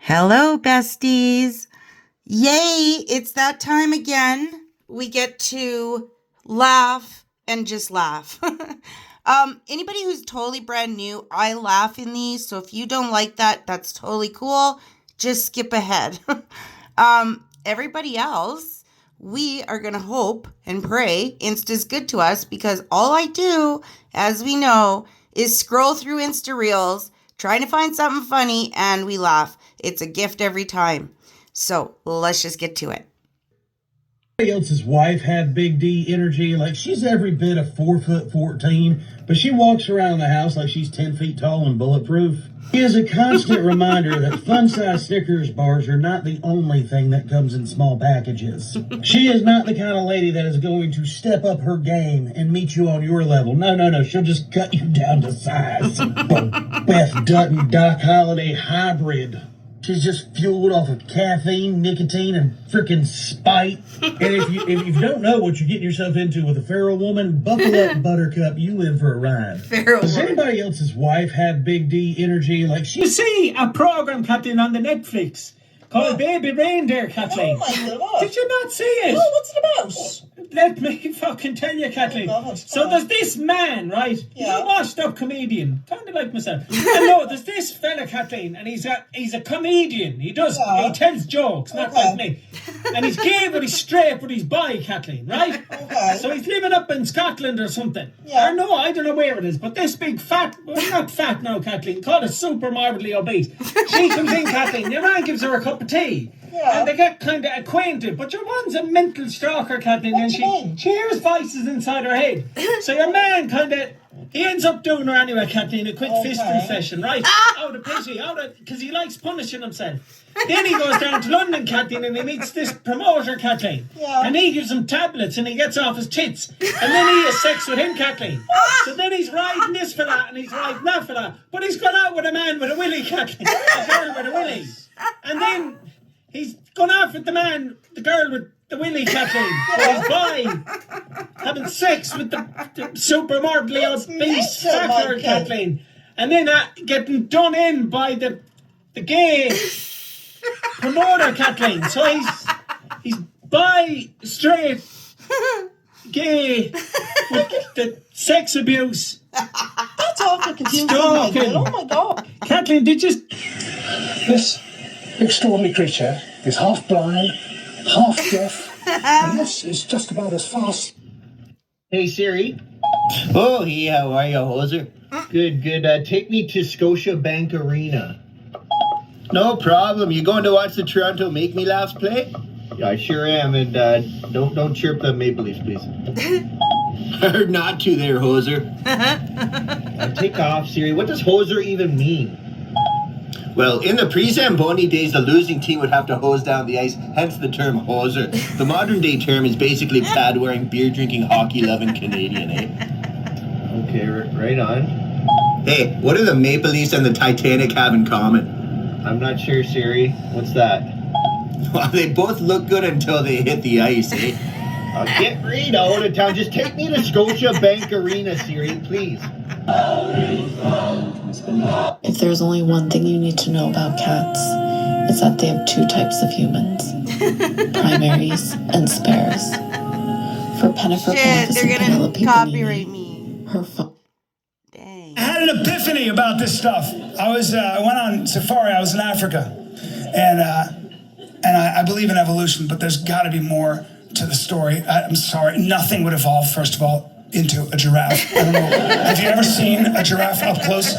Hello, besties. Yay, it's that time again. We get to laugh and just laugh. Anybody who's totally brand new, I laugh in these. So if you don't like that, that's totally cool. Just skip ahead. Everybody else, we are going to hope and pray Insta's good to us because all I do, as we know, is scroll through instareels, trying to find something funny, and we laugh. It's a gift every time. So let's just get to it. Somebody else's wife had big D energy, like she's every bit of 4'14", but she walks around the house like she's 10 feet tall and bulletproof. She is a constant reminder that fun-size Snickers bars are not the only thing that comes in small packages. She is not the kind of lady that is going to step up her game and meet you on your level. No. She'll just cut you down to size. Beth Dutton Doc Holliday hybrid. She's just fueled off of caffeine, nicotine, and freaking spite. And if you don't know what you're getting yourself into with a feral woman, buckle up, Buttercup. You in for a ride. Does anybody else's wife have big D energy? Like she? You see a program, Kathleen, on the Netflix called Baby Reindeer, Kathleen. Oh my God. Did you not see it? No, what's it about? Let me fucking tell you, Kathleen. Oh, so there's this man, right? Yeah. He's a washed-up comedian, kind of like myself. And no, there's this fella, Kathleen, and he's a comedian. He tells jokes, not like me. And he's gay, but he's straight, but he's bi, Kathleen, right? Okay. So he's living up in Scotland or something. Yeah. Or no, I don't know where it is, but this big fat, well, not fat now, Kathleen, called it super morbidly obese. She comes in, Kathleen, your man gives her a cup of tea. Yeah. And they get kind of acquainted, but your one's a mental stalker, Kathleen, and she hears voices inside her head. So your man he ends up doing her anyway, Kathleen, a quick fisting session, right? Out of pity, because he likes punishing himself. Then he goes down to London, Kathleen, and he meets this promoter, Kathleen. Yeah. And he gives him tablets and he gets off his tits. And then he has sex with him, Kathleen. So then he's riding this fella and he's riding that fella. But he's gone out with a man with a willy, Kathleen. A girl with a willy. And then he's gone out with the girl with the willy, Kathleen. So he's bi, having sex with the super morbidly obese fucker, Kathleen. And then getting done in by the gay promoter, Kathleen. So he's bi, straight, gay, with the sex abuse. That's awful confusing. Stalking. Oh my God. Kathleen, did you... This extraordinary creature is half blind, half deaf, and this is just about as fast. Hey Siri. Oh, hey, how are you, hoser? Good. Take me to Scotiabank Arena. No problem. You going to watch the Toronto Make Me Laughs play? Yeah, I sure am. And don't chirp the Maple Leafs, please. Heard not to there, hoser. Take off, Siri. What does hoser even mean? Well, in the pre-Zamboni days, the losing team would have to hose down the ice, hence the term hoser. The modern-day term is basically pad-wearing, beer-drinking, hockey-loving Canadian, eh? Okay, right on. Hey, what do the Maple Leafs and the Titanic have in common? I'm not sure, Siri. What's that? Well, they both look good until they hit the ice, eh? I'll get right out of town. Just take me to Scotiabank Arena, Siri, please. If there's only one thing you need to know about cats, it's that they have two types of humans, primaries and spares. For Pennifer They're gonna copyright me. I had an epiphany about this stuff. I went on safari. I was in Africa, and I believe in evolution, but there's got to be more to the story. I'm sorry, nothing would evolve, first of all, into a giraffe. I don't know. Have you ever seen a giraffe up close?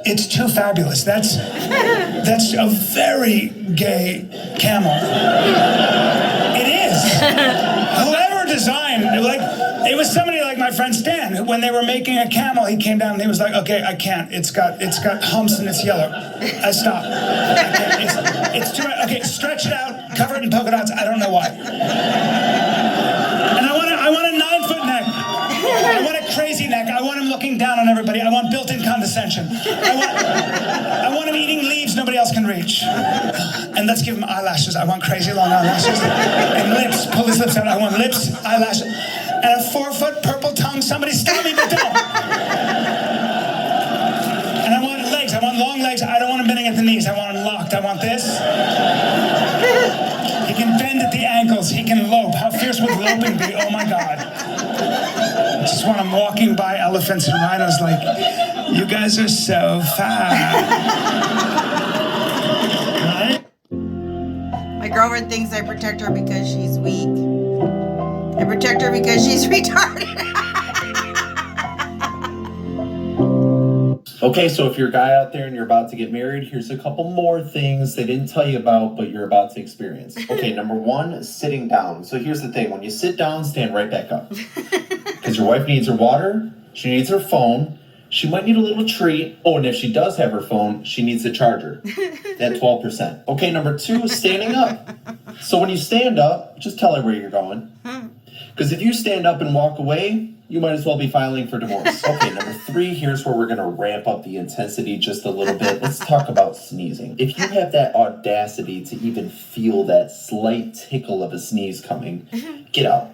It's too fabulous. That's a very gay camel. It is. Whoever designed, it was somebody like my friend Stan. When they were making a camel, he came down and he was like, "Okay, I can't. It's got humps and it's yellow. Stop. It's too. Okay, stretch it out, cover it in polka dots. I don't know why." And I want a 9-foot neck. I want a crazy neck. I want him looking down on everybody. I want built-in condescension. I want him eating leaves nobody else can reach. And let's give him eyelashes. I want crazy long eyelashes. And lips. Pull his lips out. I want lips, eyelashes, and a 4-foot purple tongue. Somebody stop me, but don't. And I want legs. I want long legs. I don't want him bending at the knees. I want him locked. I want can lope. How fierce would loping be? Oh my God. Just when I'm walking by elephants and rhinos like, you guys are so fine. My girlfriend thinks I protect her because she's weak. I protect her because she's retarded. Okay, so if you're a guy out there and you're about to get married, here's a couple more things they didn't tell you about, but you're about to experience. Okay, number one, sitting down. So here's the thing. When you sit down, stand right back up. Because your wife needs her water, she needs her phone, she might need a little treat. Oh, and if she does have her phone, she needs a charger. At 12%. Okay, number two, standing up. So when you stand up, just tell her where you're going. Because if you stand up and walk away, you might as well be filing for divorce. Okay, number three, here's where we're going to ramp up the intensity just a little bit. Let's talk about sneezing. If you have that audacity to even feel that slight tickle of a sneeze coming, get out.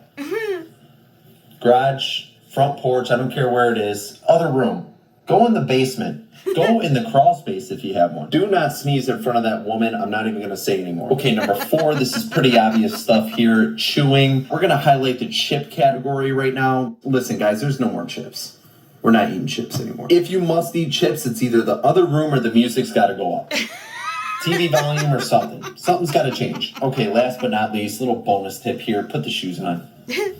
Garage, front porch, I don't care where it is, other room. Go in the basement. Go in the crawl space if you have one. Do not sneeze in front of that woman. I'm not even going to say anymore. Okay, number four, this is pretty obvious stuff here. Chewing. We're going to highlight the chip category right now. Listen, guys, there's no more chips. We're not eating chips anymore. If you must eat chips, it's either the other room or the music's got to go up. TV volume or something. Something's got to change. Okay, last but not least, little bonus tip here. Put the shoes on. I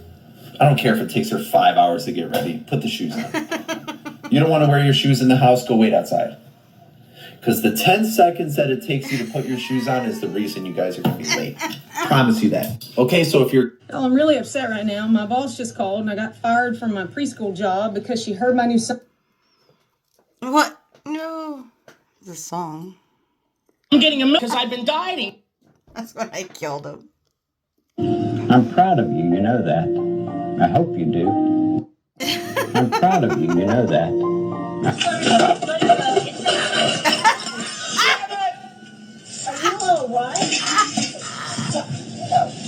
don't care if it takes her 5 hours to get ready. Put the shoes on. You don't want to wear your shoes in the house, go wait outside. Because the 10 seconds that it takes you to put your shoes on is the reason you guys are going to be late. Promise you that. Okay, so if you're... Well, I'm really upset right now. My boss just called and I got fired from my preschool job because she heard my new song. What? No. The song. I'm getting a because I've been dieting. That's when I killed him. I'm proud of you, you know that. I hope you do. I'm proud of you, you know that. Are you all right?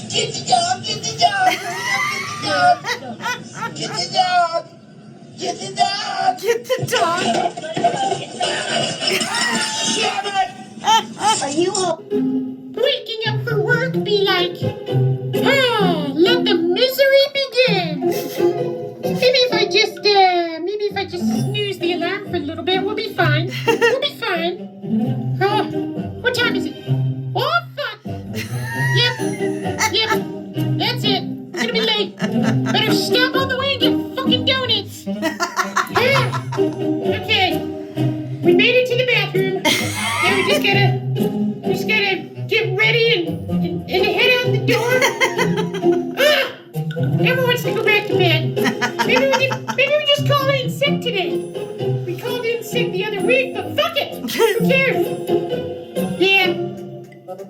Get the dog, get the dog, get the dog, get the dog, get the dog, get the dog. Are you all waking up for work? Be like, let the misery begin. Maybe if I just snooze the alarm for a little bit, we'll be fine. We'll be fine. What time is it? Oh, fuck. Yep, that's it. I'm gonna be late. Better stop on the way and get fucking donuts. Okay, we made it to the bathroom. Now we just gotta get ready and head out the door. Everyone wants to go back to bed. Maybe we just call in sick today. We called in sick the other week, but fuck it. Who cares?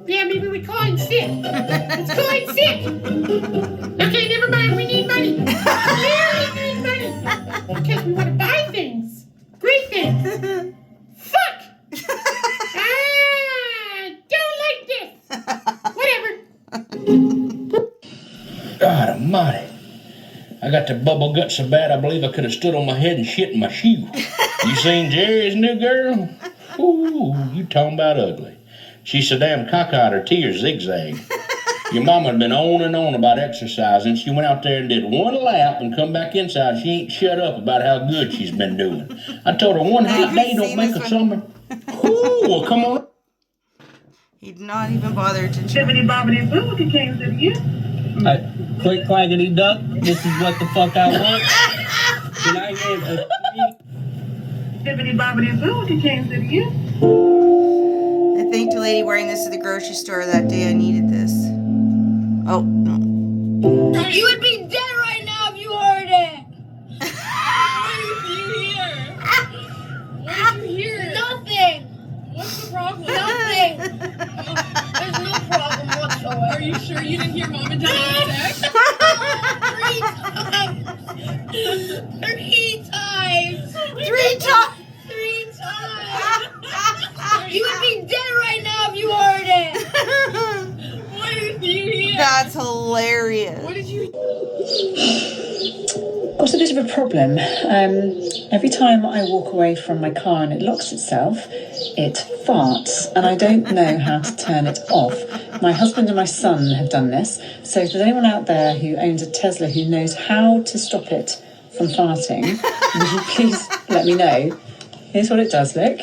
Yeah, maybe we call in sick. Let's call in sick. Okay, never mind. We need money. We really need money. Because we want to buy things. Great things. Fuck. Don't like this. Whatever. God almighty. I got the bubble gut so bad I believe I could have stood on my head and shit in my shoe. You seen Jerry's new girl? Ooh, you talking about ugly. She's so damn cockeyed her tears zigzag. Your mama had been on and on about exercising. She went out there and did one lap and come back inside. She ain't shut up about how good she's been doing. I told her one hot day don't make a summer. Ooh, well, come on. He'd not even bother to check. Tiffany Bobbity Boo, he came to you. Quick claggity duck, this is what the fuck I want. Can I get a... Tiffany Bobbity Boo, he came to you. I thanked a lady wearing this at the grocery store that day. I needed this. Oh, no. You would be dead right now if you heard it. What did you hear? Nothing. What's the problem? Nothing. There's no problem whatsoever. Are you sure you didn't hear Mom and Dad text? 3 times. 3 times. 3 times. You would be dead right now if you heard it. What did you hear? That's hilarious. What did you Got a bit of a problem. Every time I walk away from my car and it locks itself, it farts, and I don't know how to turn it off. My husband and my son have done this. So if there's anyone out there who owns a Tesla who knows how to stop it from farting, would you please let me know? Here's what it does look.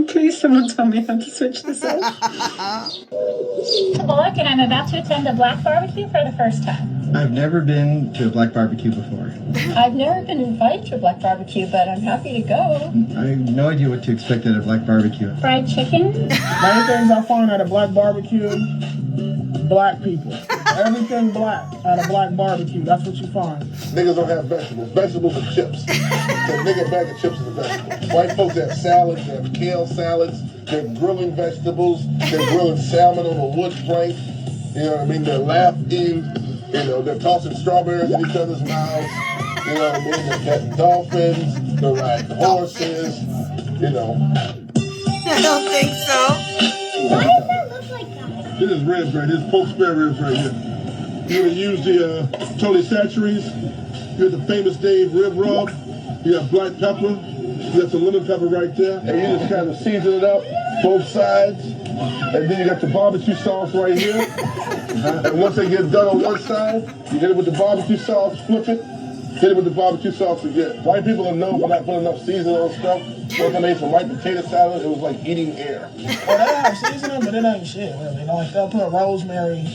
Please, someone tell me how to switch this off. Look, and I'm about to attend a black barbecue for the first time. I've never been to a black barbecue before. I've never been invited to a black barbecue, but I'm happy to go. I have no idea what to expect at a black barbecue. Fried chicken? Main things I find at a black barbecue, black people. Everything black at a black barbecue, that's what you find. Niggas don't have vegetables. Vegetables are chips. So a nigga bag of chips is a vegetable. White folks have salads, they have kale salads, they're grilling vegetables, they're grilling salmon on a wood plank. You know what I mean? They're laughing, you know, they're tossing strawberries in each other's mouths. You know what I mean? They're petting dolphins, they're riding horses, you know. I don't think so. Why does that look like that? This is ribs right here. This is post spare ribs right here. You're gonna use the Tony Chachere's. You got the famous Dave rib rub. You got black pepper. You got some lemon pepper right there. And you just kind of season it up, both sides. And then you got the barbecue sauce right here. And once they get done on one side, you hit it with the barbecue sauce, flip it, hit it with the barbecue sauce again. White people are known for not putting enough seasoning on stuff. Once I made some white potato salad, it was like eating air. Well, they have seasoning, but it ain't shit, really. Like, they'll put rosemary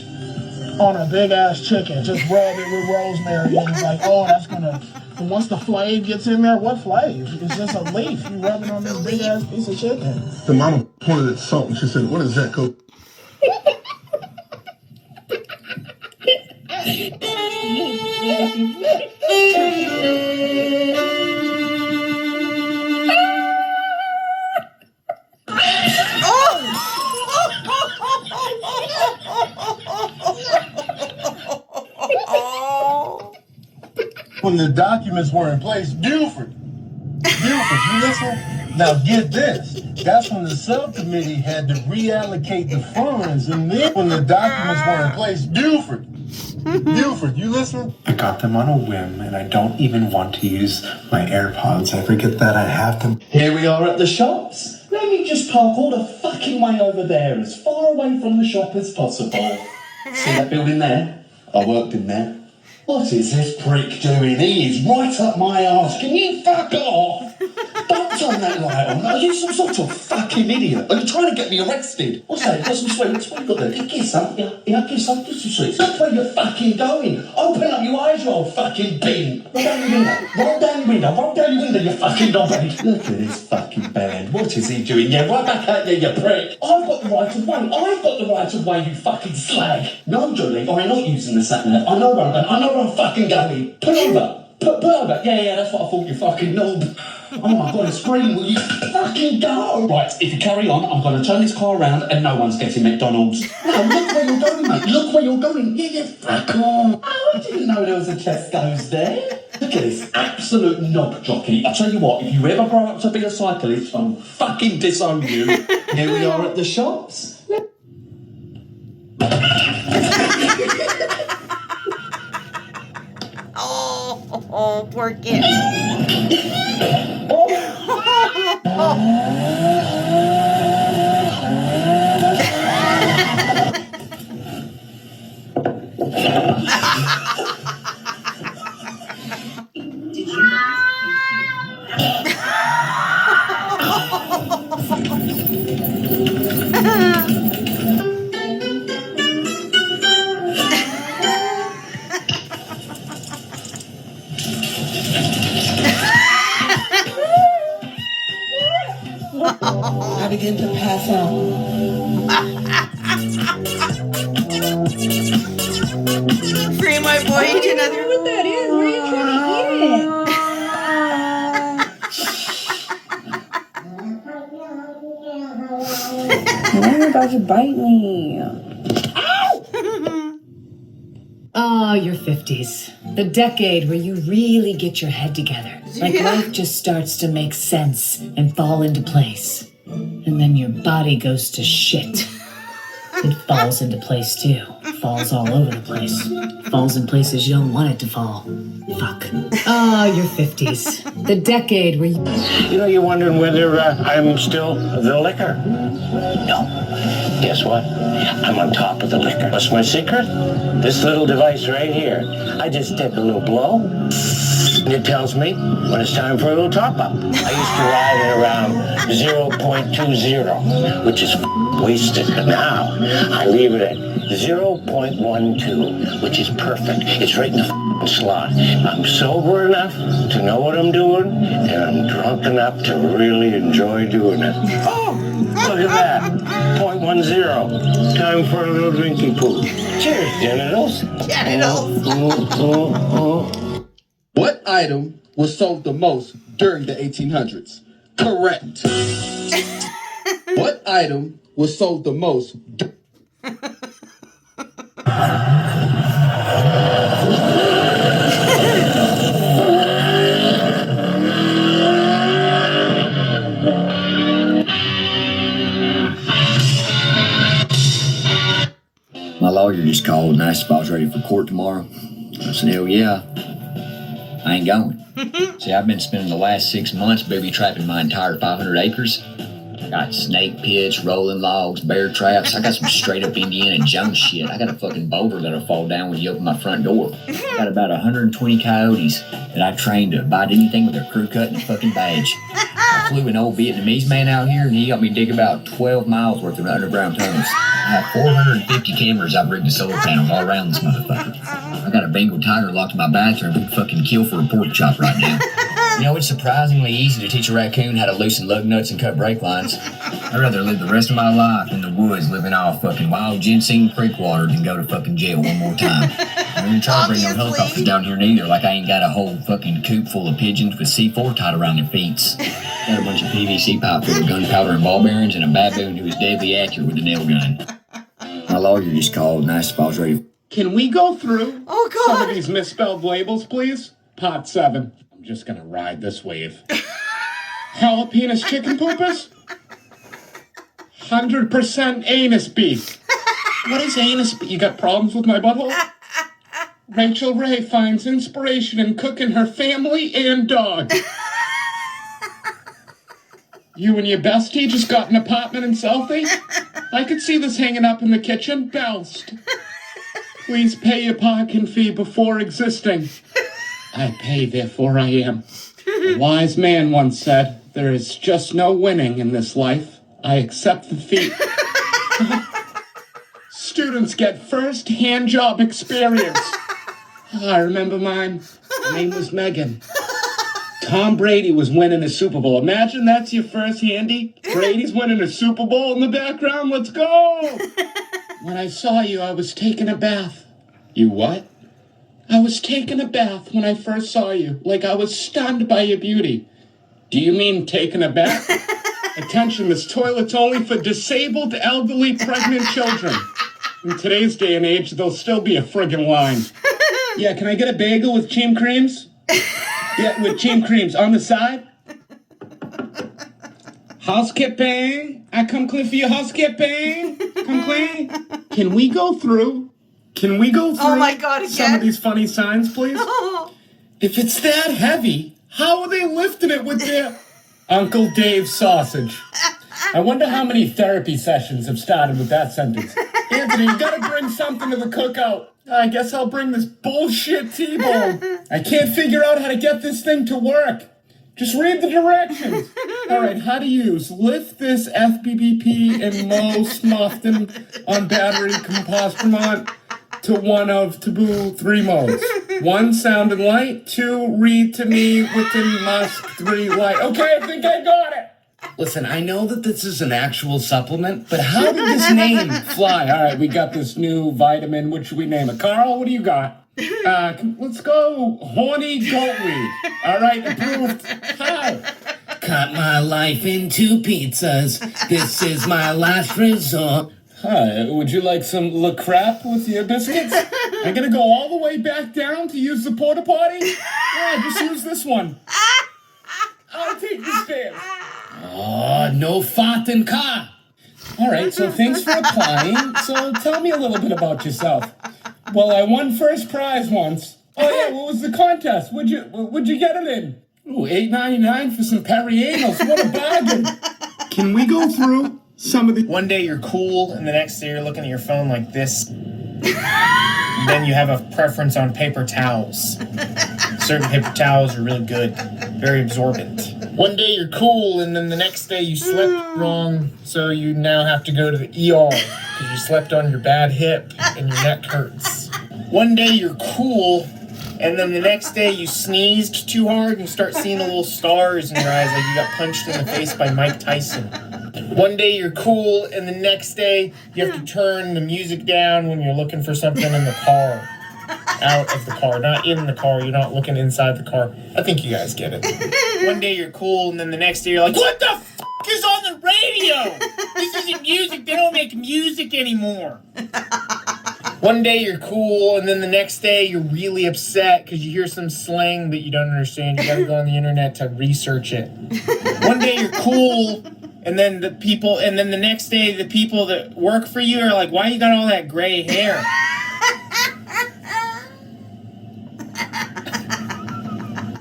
on a big-ass chicken. Just rub it with rosemary, and it's like, oh, that's gonna... But once the flavor gets in there, what flavor? It's just a leaf. You rub it on this big-ass piece of chicken. The mama pointed at salt and she said, "What is that, Coach?" When the documents were in place, Buford, you listen? Now get this. That's when the subcommittee had to reallocate the funds, and then when the documents were in place, Buford, you listen? I got them on a whim, and I don't even want to use my AirPods. I forget that I have them. Here we are at the shops. Let me just park all the fucking way over there, as far away from the shop as possible. See that building there? I worked in there. What is this prick doing? He is right up my arse. Can you fuck off? Don't turn that light on. Are you some sort of fucking idiot? Are you trying to get me arrested? What's that? Got some sweets? What you got there? Get some. Yeah, get some. Get some sweets. Look where you're fucking going. Open up your eyes, you old fucking bin. Roll down your window. Roll down your window. Roll down your window, you fucking knobhead. Look at this fucking band. What is he doing? Yeah, right back at you, you prick. I've got the right of way. I've got the right of way, you fucking slag. No, Johnny, I'm not using the sat nav. I know where I'm going. I know where I'm fucking going. Pull over. Put over. Yeah, that's what I thought, you fucking knob. Oh my god, it's green. Will you fucking go? Right, if you carry on, I'm going to turn this car around and no one's getting McDonald's. No, look where you're going, mate. Look where you're going. Yeah, fuck off. Oh, I didn't know there was a Tesco's there. Look at this absolute knob jockey. I tell you what, if you ever grow up to be a cyclist, I'll fucking disown you. Here we are at the shops. Oh, poor kid. I begin to pass out. Free my boy to another. I don't know what that is. Where are you trying to eat it? You're about to bite me. Oh, your 50s. The decade where you really get your head together. Like life just starts to make sense and fall into place. And then your body goes to shit. It falls into place too. Falls all over the place. falls in places you don't want it to fall. Fuck. Oh, your 50s. The decade where you... You know, you're wondering whether I'm still the liquor. No. Guess what? I'm on top of the liquor. What's my secret? This little device right here. I just take a little blow, and it tells me when it's time for a little top-up. I used to ride at around 0.20, which is wasted. But now, I leave it at 0.12, which is perfect. It's right in the slot. I'm sober enough to know what I'm doing, and I'm drunk enough to really enjoy doing it. Oh, look at that. 0.10. Time for a little drinking pool. Cheers, genitals. What item was sold the most during the 1800s? Correct. What item was sold the most? My lawyer just called and asked if I was ready for court tomorrow. I said, hell yeah. I ain't going. See, I've been spending the last 6 months booby trapping my entire 500 acres. I got snake pits, rolling logs, bear traps. I got some straight up Indiana Jones shit. I got a fucking boulder that'll fall down when you open my front door. I got about 120 coyotes that I trained to bite anything with their crew cut and a fucking badge. I flew an old Vietnamese man out here and he helped me dig about 12 miles worth of underground tunnels. I have 450 cameras I've rigged to solar panels all around this motherfucker. I got a Bengal tiger locked in my bathroom who'd fucking kill for a pork chop right now. You know, it's surprisingly easy to teach a raccoon how to loosen lug nuts and cut brake lines. I'd rather live the rest of my life in the woods living off fucking wild ginseng creek water than go to fucking jail one more time. I ain't trying to bring no helicopters down here neither, like I ain't got a whole fucking coop full of pigeons with C4 tied around their feet. Got a bunch of PVC pipe full of gunpowder and ball bearings and a baboon who is deadly accurate with a nail gun. My lawyer just called and asked if I was ready. Can we go through some of these misspelled labels, please? Pot 7. I'm just gonna ride this wave. Jalapenos chicken poopers? 100% anus beef. What is anus beef? You got problems with my butthole? Rachel Ray finds inspiration in cooking her family and dog. You and your bestie just got an apartment in Southie? I could see this hanging up in the kitchen. Bounced. Please pay your parking fee before existing. I pay, therefore I am. A wise man once said, there is just no winning in this life. I accept the fee. Students get first hand job experience. I remember mine. Her name was Megan. Tom Brady was winning a Super Bowl. Imagine that's your first handy. Brady's winning a Super Bowl in the background. Let's go! When I saw you, I was taking a bath. You what? I was taking a bath when I first saw you. Like I was stunned by your beauty. Do you mean taking a bath? Attention, this toilet's only for disabled, elderly, pregnant children. In today's day and age, there'll still be a friggin' line. Yeah, can I get a bagel with cream creams? Yeah, with cream creams on the side. Housekeeping. I come clean for your housekeeping. Come clean. Can we go through? Oh my God, again? Some of these funny signs, please? If it's that heavy, how are they lifting it with their Uncle Dave sausage? I wonder how many therapy sessions have started with that sentence. Anthony, you gotta bring something to the cookout. I guess I'll bring this bullshit T-bone. I can't figure out how to get this thing to work. Just read the directions. All right, how to use. Lift this FBBP and most often on battery compostrement to one of taboo 3 modes. 1, sound and light. 2, read to me within Musk 3, light. Okay, I think I got it. Listen, I know that this is an actual supplement, but how did this name fly? All right, we got this new vitamin. What should we name it? Carl, what do you got? Let's go horny goatweed. All right, approved. Hi. Cut my life into pizzas. This is my last resort. Hi, would you like some La Crap with your biscuits? I'm gonna go all the way back down to use the porta potty? Yeah, just use this one. I'll take the stairs. Oh, no fart in car. All right, so thanks for applying. So tell me a little bit about yourself. Well, I won first prize once. Oh yeah, what was the contest? Would you get it in? Ooh, $8.99 for some Perrianos. What a bargain! Can we go through some of the... One day you're cool, and the next day you're looking at your phone like this. Then you have a preference on paper towels. Certain paper towels are really good, very absorbent. One day you're cool, and then the next day you slept wrong, so you now have to go to the ER because you slept on your bad hip and your neck hurts. One day you're cool, and then the next day you sneezed too hard and you start seeing the little stars in your eyes like you got punched in the face by Mike Tyson. One day you're cool, and the next day you have to turn the music down when you're looking for something in the car. Out of the car, not in the car. You're not looking inside the car. I think you guys get it. One day you're cool, and then the next day you're like, what the f*** is on the radio? This isn't music. They don't make music anymore. One day you're cool, and then the next day you're really upset because you hear some slang that you don't understand. You gotta go on the internet to research it. One day you're cool, and then the next day the people that work for you are like, why you got all that gray hair?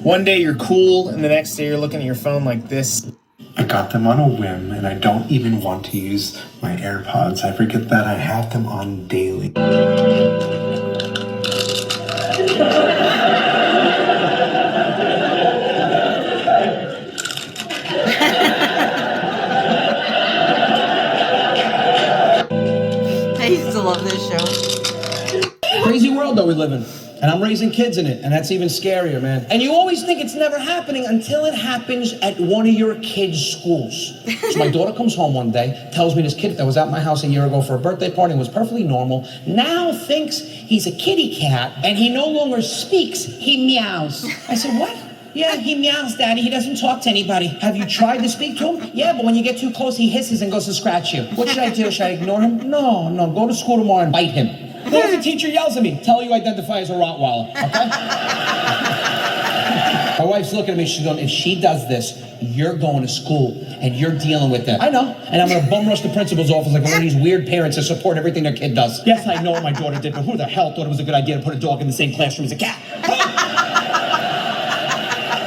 One day you're cool, and the next day you're looking at your phone like this. I got them on a whim, and I don't even want to use my AirPods. I forget that I have them on daily. I used to love this show. Crazy world that we live in. And I'm raising kids in it, and that's even scarier, man. And you always think it's never happening until it happens at one of your kids' schools. So my daughter comes home one day, tells me this kid that was at my house a year ago for a birthday party and was perfectly normal, now thinks he's a kitty cat, and he no longer speaks, he meows. I said, what? Yeah, he meows, Daddy. He doesn't talk to anybody. Have you tried to speak to him? Yeah, but when you get too close, he hisses and goes to scratch you. What should I do? Should I ignore him? No, go to school tomorrow and bite him. What if the teacher yells at me? Tell her you identify as a Rottweiler, okay? My wife's looking at me, she's going, if she does this, you're going to school and you're dealing with that. I know, and I'm going to bum rush the principal's office like one of these weird parents that support everything their kid does. Yes, I know what my daughter did, but who the hell thought it was a good idea to put a dog in the same classroom as a cat?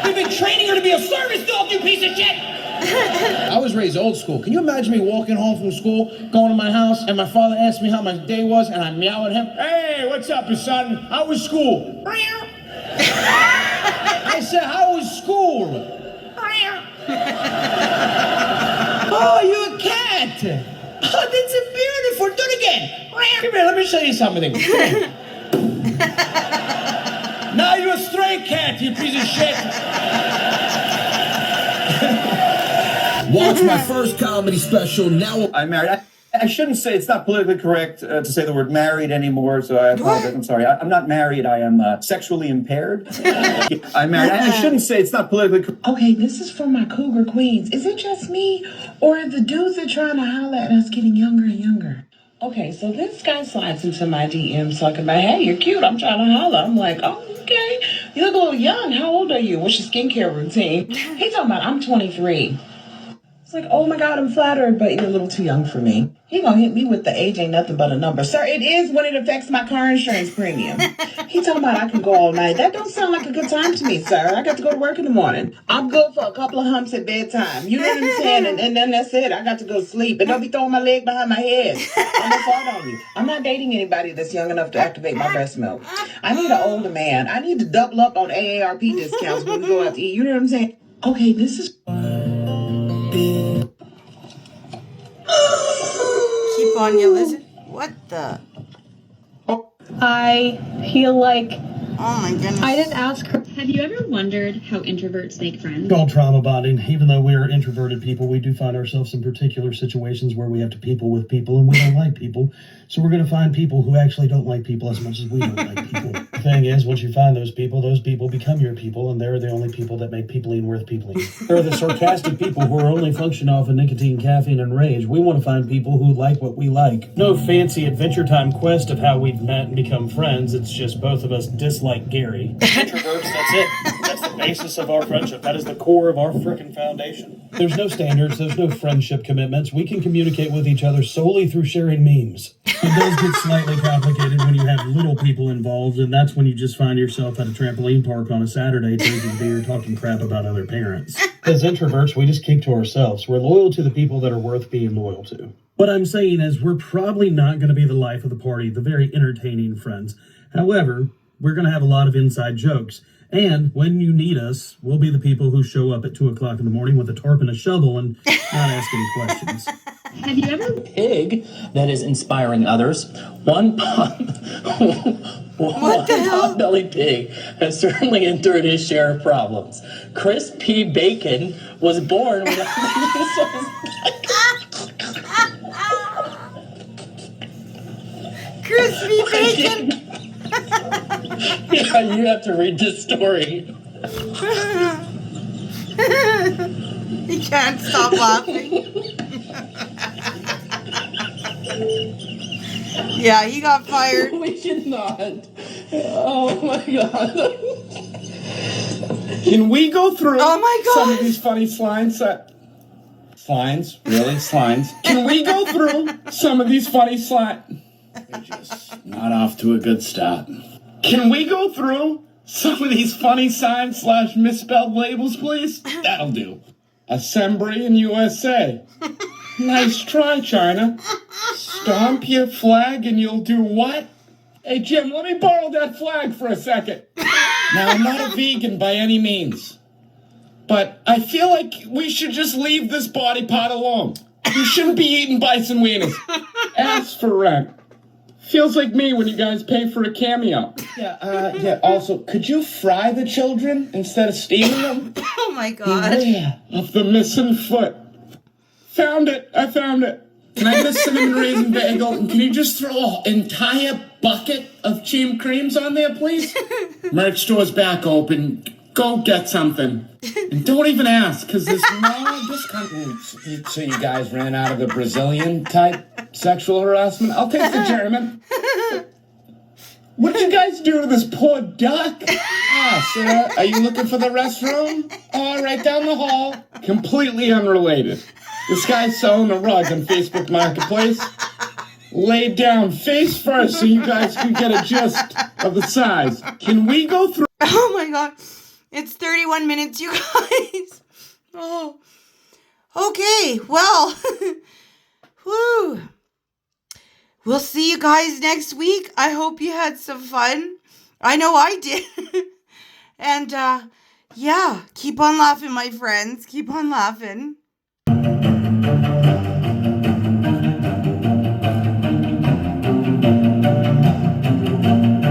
We've been training her to be a service dog, you piece of shit! I was raised old school. Can you imagine me walking home from school, going to my house, and my father asked me how my day was, and I meow at him? Hey, what's up, son? How was school? I said, how was school? Oh, you a cat. Oh, that's a beautiful. Do it again. Come here, let me show you something. Now you're a stray cat, you piece of shit. Watch my first comedy special. Now I'm married. I shouldn't say, it's not politically correct to say the word married anymore, so I apologize. I'm sorry. I'm not married. I am sexually impaired. I'm married. I shouldn't say, it's not politically correct. Okay, this is for my cougar queens. Is it just me, or are the dudes that are trying to holler at us getting younger and younger? Okay, so this guy slides into my DMs talking about, hey, you're cute. I'm trying to holler. I'm like, oh, okay. You look a little young. How old are you? What's your skincare routine? He's talking about, I'm 23. It's like, oh my God, I'm flattered, but you're a little too young for me. He gonna hit me with the age ain't nothing but a number. Sir, it is when it affects my car insurance premium. He talking about I can go all night. That don't sound like a good time to me, sir. I got to go to work in the morning. I'm good for a couple of humps at bedtime. You know what I'm saying? And then that's it. I got to go sleep. And don't be throwing my leg behind my head. I'm gonna fart on you. I'm not dating anybody that's young enough to activate my breast milk. I need an older man. I need to double up on AARP discounts when we go out to eat. You know what I'm saying? Okay, this is... Keep on your lizard. What the? I feel like... Oh my goodness. I didn't ask her. Have you ever wondered how introverts make friends? All trauma bonding. Even though we are introverted people, we do find ourselves in particular situations where we have to people with people and we don't like people. So we're going to find people who actually don't like people as much as we don't like people. The thing is, once you find those people become your people, and they're the only people that make peopling worth peopling. They're the sarcastic people who are only function off of nicotine, caffeine, and rage. We want to find people who like what we like. No fancy Adventure Time quest of how we've met and become friends. It's just both of us dislike Gary. Introverts, That's it. That's the basis of our friendship. That is the core of our frickin' foundation. There's no standards, there's no friendship commitments. We can communicate with each other solely through sharing memes. It does get slightly complicated when you have little people involved, and that's when you just find yourself at a trampoline park on a Saturday drinking beer, talking crap about other parents. As introverts, we just keep to ourselves. We're loyal to the people that are worth being loyal to. What I'm saying is we're probably not going to be the life of the party, the very entertaining friends. However, we're going to have a lot of inside jokes. And when you need us, we'll be the people who show up at 2 o'clock in the morning with a tarp and a shovel and not ask any questions. Have you ever Pig that is inspiring others. One pot-bellied pig has certainly endured his share of problems. Chris P. Bacon was born without Crispy bacon. Yeah, you have to read this story. He can't stop laughing. Yeah, he got fired. We should not. Oh my god. Can we go through Oh my God. some of these funny slides? Slides? Really? Slides? Can we go through some of these funny slides? Not off to a good start. Can we go through some of these funny signs / misspelled labels, please? That'll do. Assembly in USA. Nice try, China. Stomp your flag and you'll do what? Hey, Jim, let me borrow that flag for a second. Now, I'm not a vegan by any means, but I feel like we should just leave this body part alone. You shouldn't be eating bison wieners. Ask for rent. Feels like me when you guys pay for a cameo. Yeah, also, could you fry the children instead of steaming them? Oh my god. Beware of the missing foot. Found it. I found it. Can I get a cinnamon raisin bagel? And can you just throw an entire bucket of cream creams on there, please? Merch store's back open. Go get something. And don't even ask, because there's no discount. So you guys ran out of the Brazilian type sexual harassment? I'll take the German. What did you guys do to this poor duck? Sir, are you looking for the restroom? Oh, right down the hall. Completely unrelated. This guy's selling a rug on Facebook Marketplace. Laid down face first so you guys can get a gist of the size. Can we go through? Oh my god. It's 31 minutes, you guys. Oh. Okay, well. Whew. We'll see you guys next week. I hope you had some fun. I know I did. And, yeah, keep on laughing, my friends. Keep on laughing.